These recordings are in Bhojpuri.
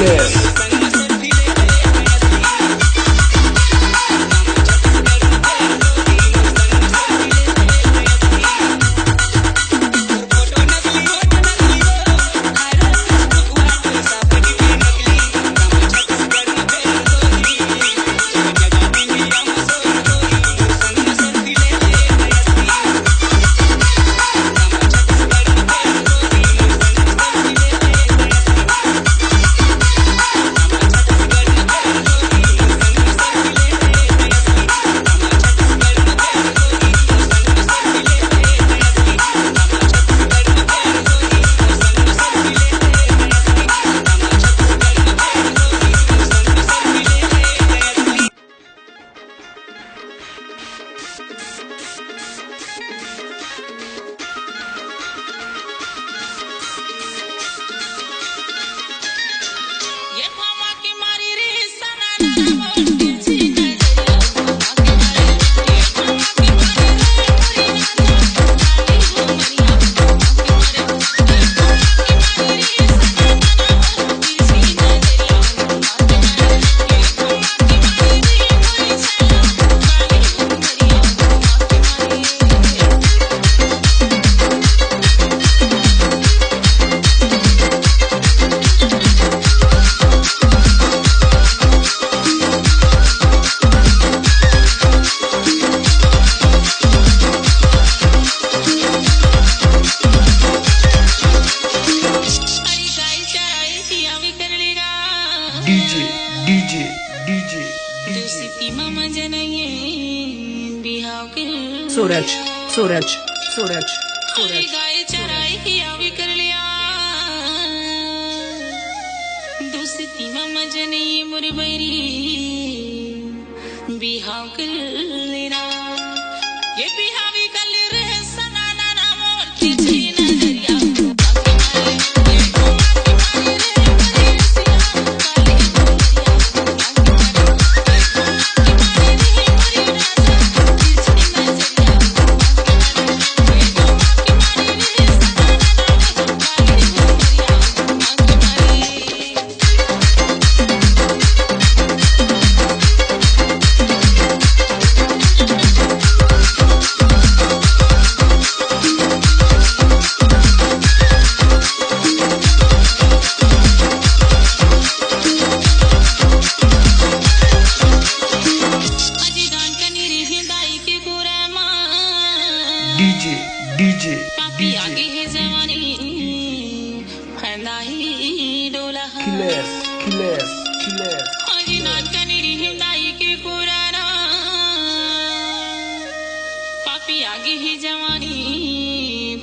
killer. सूरज सूरज सूरज सूरज गाय चराई हिया भी कर लिया दोस्ती मामा जने मुरबरी बिहाव कर लेना ये बिहाव भी कर ले रहे सना ना ना मोर तिरछी नजरिया DJ पापी आगे है जवानी फंदाई डोला killer आजी नाच कनेरी हिंदाई के पुराना पापी आगे है जवानी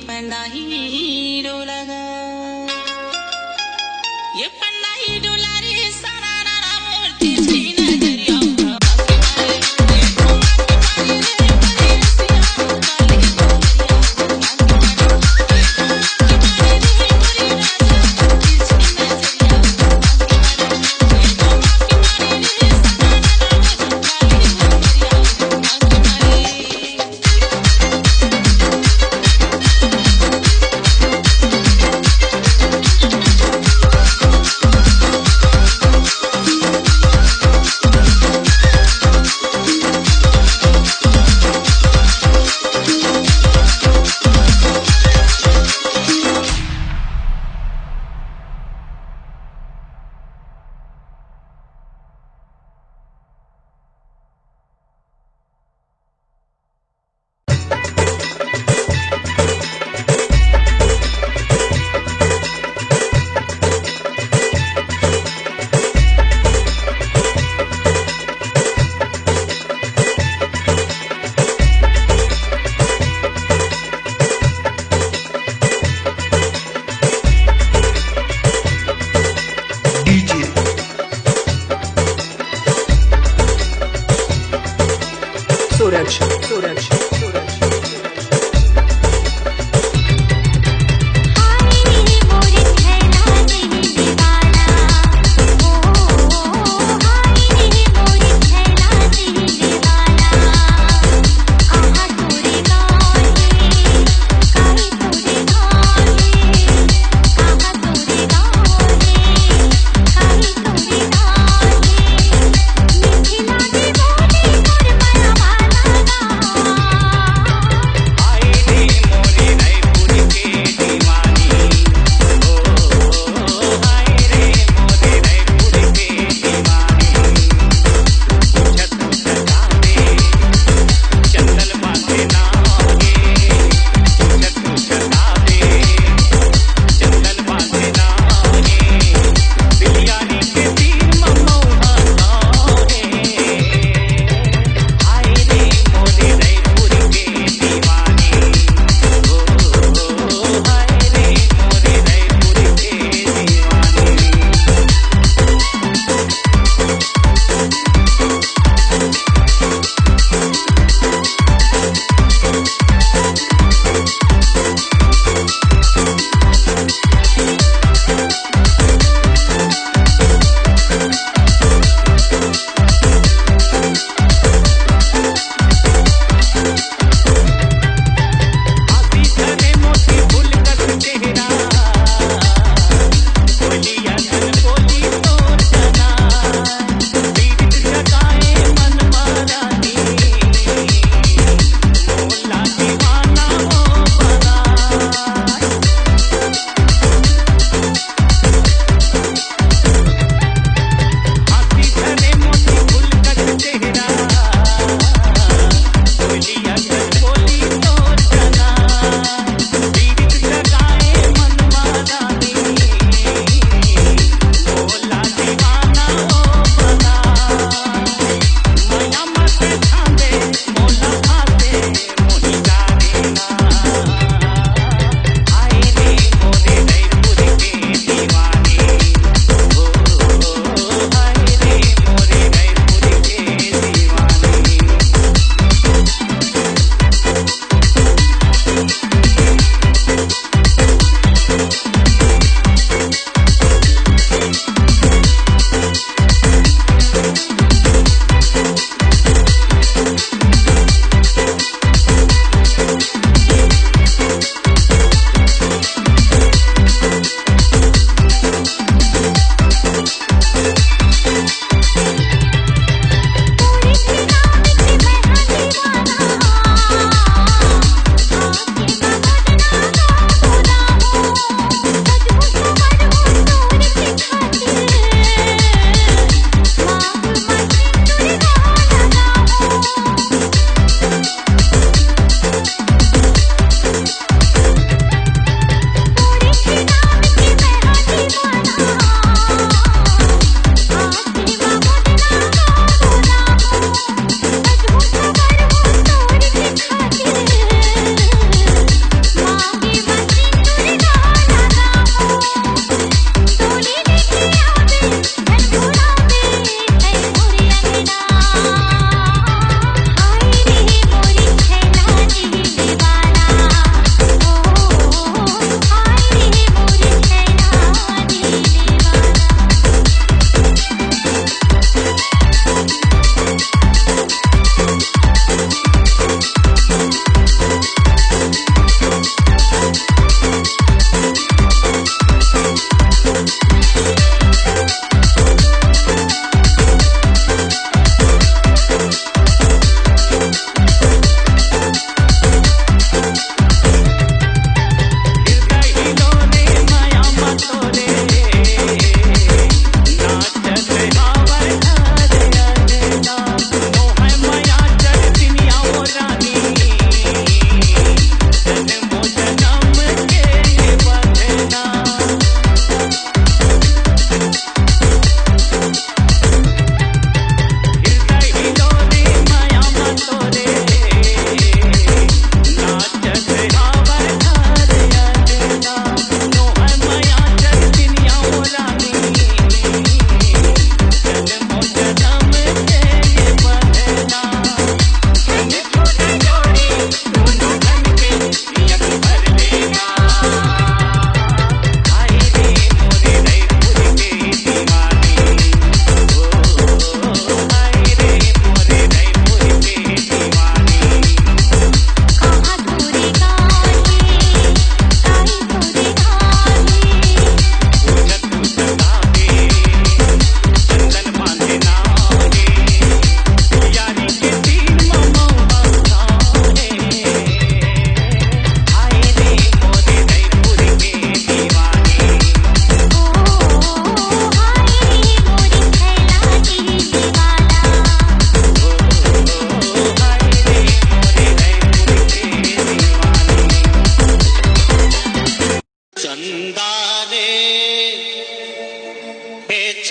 फंदाई डोला ये फंदाई डोला रे सारा ना मोर तिरछी नजरिया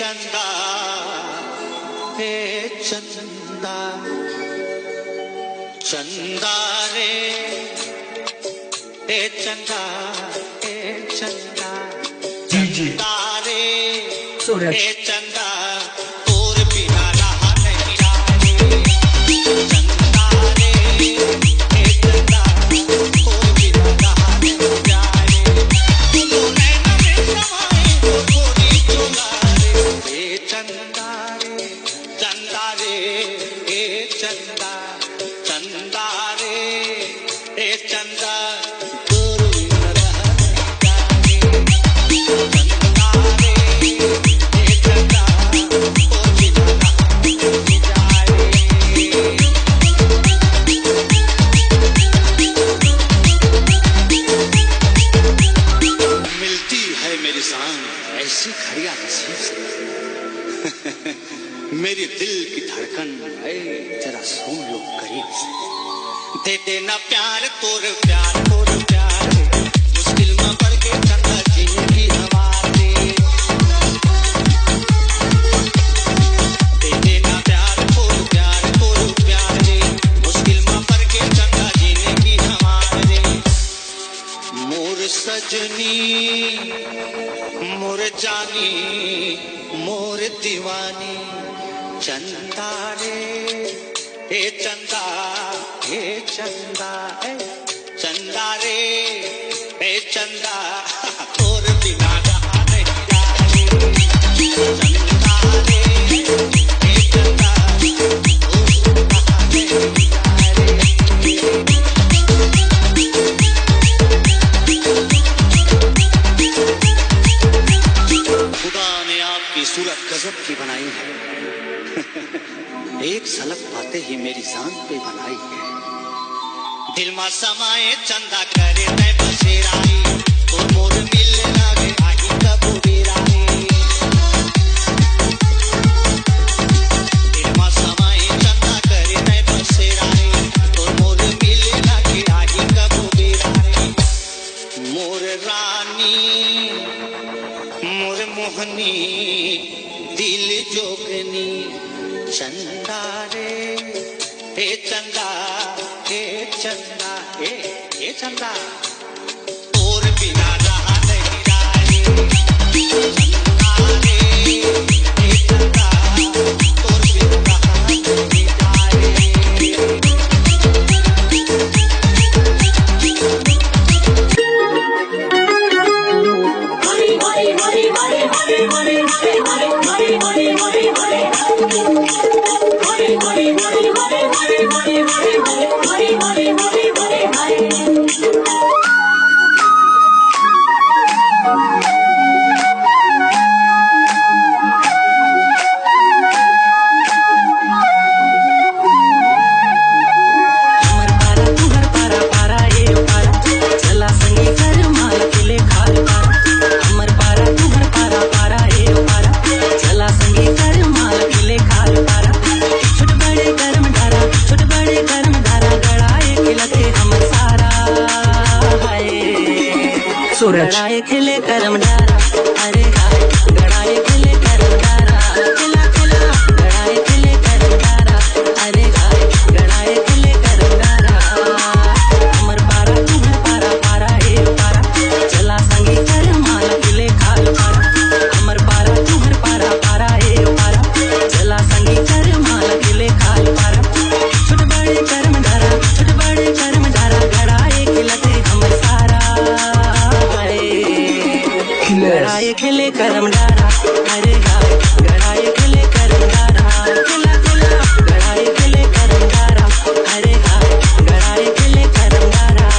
चंदा हे चंदा चंदा रे हे चंदा हे चंदा चंदा रे सूरज हे चंदा तोर बिना रहा नहीं जाने चंदा रे हे चंदा तोर बिना रहा नहीं जाने तू नैना में समाए तो गोरी चोला रे हे चंदा रे हे चंदा चंदा रे हे चंदा तोर बिना रहा नहीं जाने चंदा रे हे चंदा तोर बिना रहा नहीं जाने मिलती है मेरी सांस ऐसी घड़ियां नसीब से मेरी दिल की धड़कन ऐ जरा सुन लो करीब से दे देना प्यार तोर प्यार मुश्किल में पड़ के चंदा जीने की हवा दे देना प्यार तोर प्यार मुश्किल में पड़ के चंदा जीने की हवा दे मोर सजनी मोर जानी मोर दीवानी चंदा रे हे चंदा हे चंदा हे चंदा रे हे चंदा तोर बिना रहा नहीं जाने चंदा रे हे चंदा तोर बिना रहा नहीं जाने खुदा ने आपकी सूरत गजब की बनाई है एक झलक पाते ही मेरी जान पे बनाई है दिल में समाए चंदा करे मैं बसेराई तो मोर मिल लागे आही कब बेराई दिल में समाए चंदा करे मैं बसेराई तो मोर मिल लागे आही कब बेराई मोर रानी मोर मोहनी दिल जोगनी चंदा रे हे चंदा हे चंदा हे चंदा तोर बिना रहा नहीं जाने चंदा रे हे चंदा तोर बिना रहा नहीं जाने सूरज खिले करम डारा अरे हाय गड़ाए खिले करम डारा खिला खिला गड़ाए खिले करम डारा अरे हाय गड़ाए खिले करम डारा अमर पारा तुम्हर पारा पारा ए पारा चला संगे कर माल खिले खाल पारा अमर पारा तुम्हर पारा पारा ए पारा चला संगे कर माल खिले खाल पारा छोट बड़े करम डारा गड़ाए खिलते हमर सारा गड़ाए खिले करम डारा अरे हाय गड़ाए खिले करम डारा खिला खिला गड़ाए खिले करम डारा अरे हाय गड़ाए खिले करम डारा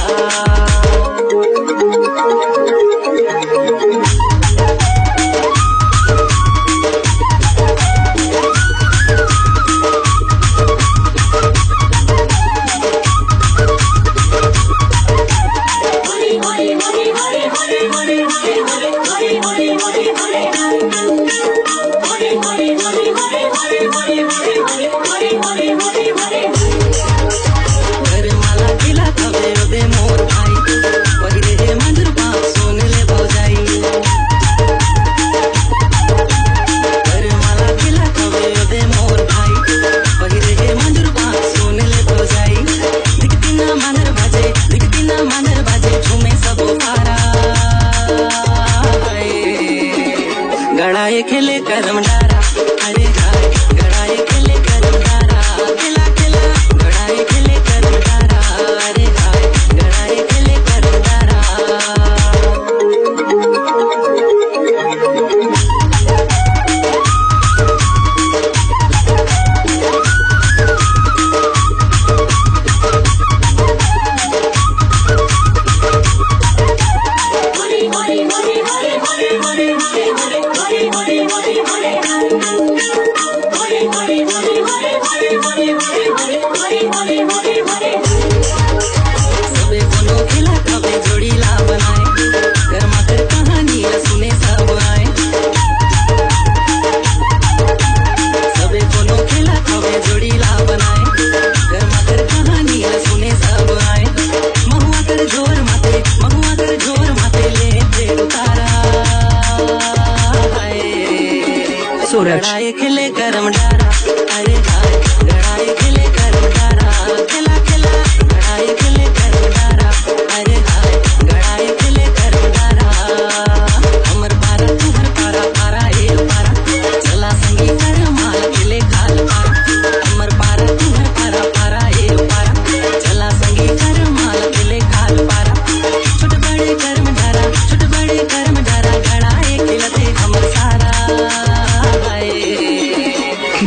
गड़ाए खिले करम डारा अरे हाय गड़ाए खिले करम डारा खिला खिला गड़ाए खिले करम डारा अरे हाय गड़ाए खिले करम डारा सबे बोलो खिला कबे जोड़ीला बनाए गर्मा कर कहानी सुने सब आए सबे बोलो खिला कबे जोड़ीला बनाए गर्मा कर कहानी सुने सब आए महुआ कर जोर माते ले दे उतारा हाय सूरज गड़ाए खिले करम डारा अरे हाय गड़ाए खिले करम डारा खिला खिला गड़ाए खिले करम डारा अरे हाय गड़ाए खिले करम डारा हमर पारा तुहर पारा पारा ए पारा चला संगी कर माल खिले खाल पारा हमर पारा तुहर पारा पारा ए पारा चला संगी कर माल खिले खाल पारा छोट बड़े करम डारा गड़ाए खिलते हमर सारा हाय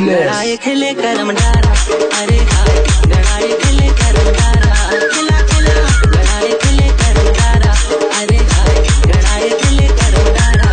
गड़ाए खिले करम डारा अरे हाय गड़ाए खिले करम डारा खिला खिला गड़ाए खिले करम डारा अरे हाय गड़ाए खिले करम डारा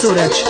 सूरज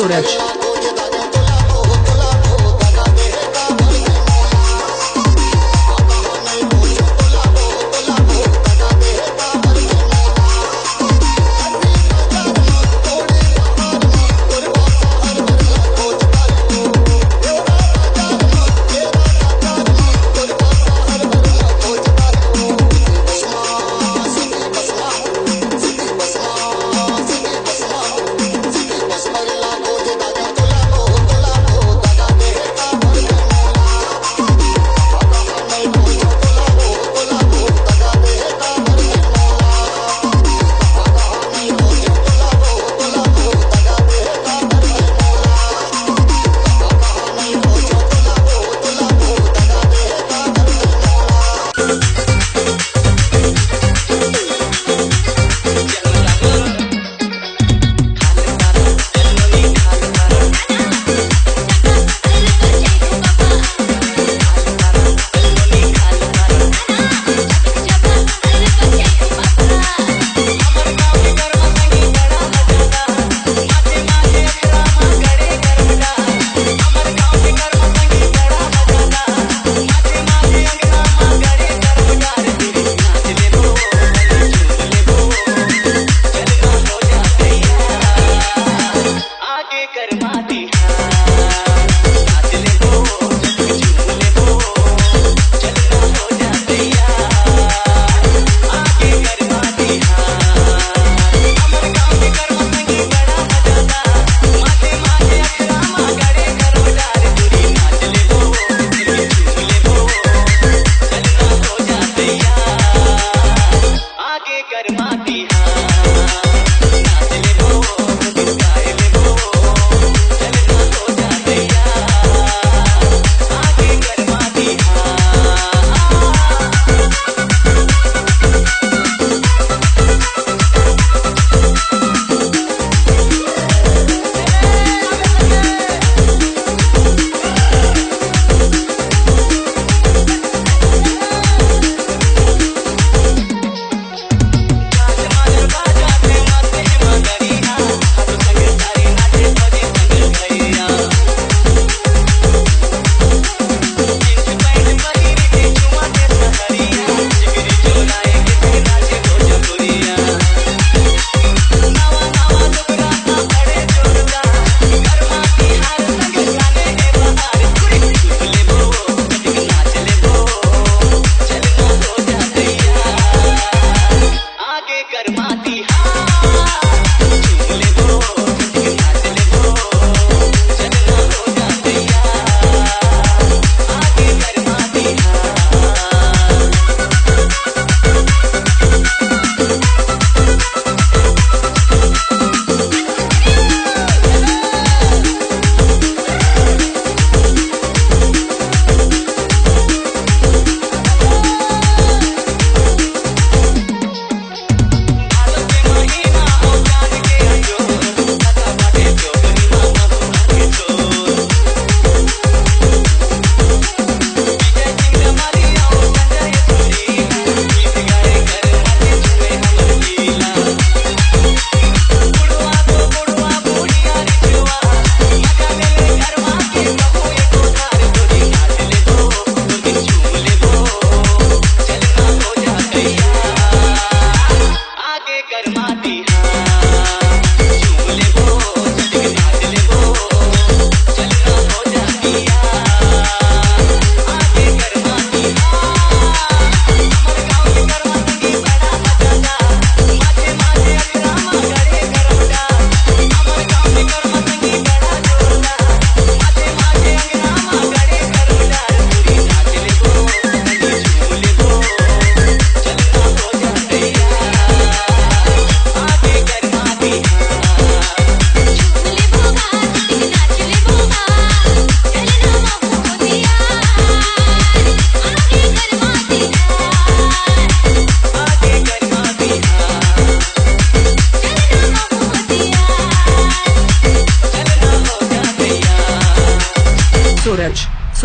Suraj.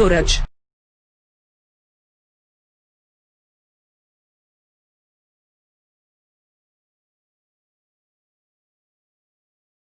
Suraj.